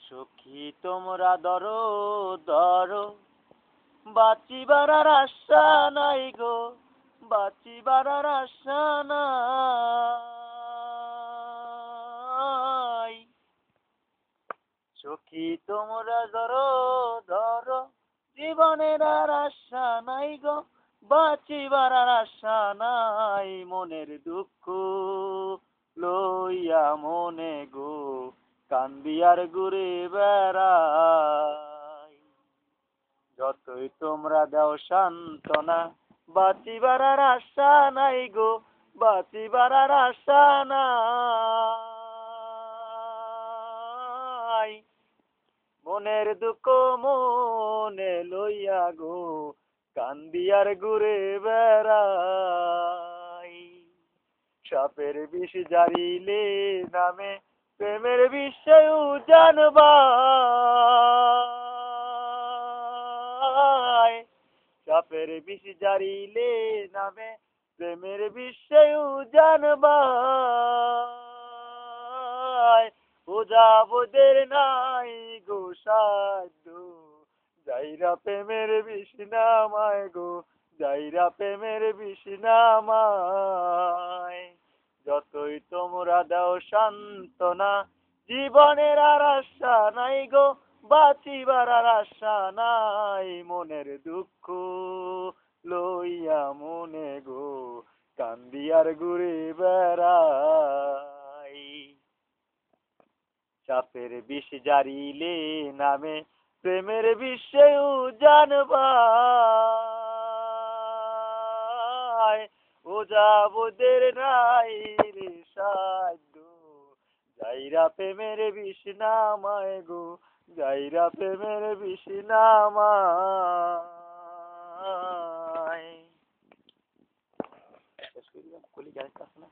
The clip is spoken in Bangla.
সখী তোমরা ধরো ধরো, বাঁচিবার আর আশা নাই গো, বাঁচিবার আর আশা নাই। সখী তোমরা ধরো ধরো, জীবনের আর আশা নাই গো, বাঁচিবার আর আশা নাই। মনের দুঃখ লইয়া মনে গো, কান্দি আর ঘুরে বেড়াই। যতই তোমরা দাও সান্ত্বনা, বাঁচিবার আর আশা নাই গো, বাঁচিবার আর আশা নাই। মনের দুঃখ মনে লইয়া গো, কান্দি আর ঘুরে বেড়াই। সাপের বিষ জারিলে নামে, প্রেমের বিষয় জানবাই। সাপের বিষ জারিলে নামে, প্রেমের বিষয় জানবাই। ওদের নাই গো সাধ্য, যাইরা প্রেমের বিষ নামায় গো, যাইরা প্রেমের বিষ নামায়। যতই তোমরা দাও সান্ত্বনা, জীবনের আর আশা নাই গো, বাঁচিবার আর আশা নাই। মনের দুঃখ লইয়া মনে গো, কান্দি আর ঘুরে বেড়াই। সাপের বিষ জারিলে নামে, প্রেমের বিষয় জানবাই। ওদের নাই রে সাধ্য, যাইরা প্রেমের বিষ নামায় গো, যাইরা প্রেমের বিষ নামায়। কলি গাইতে আসে না।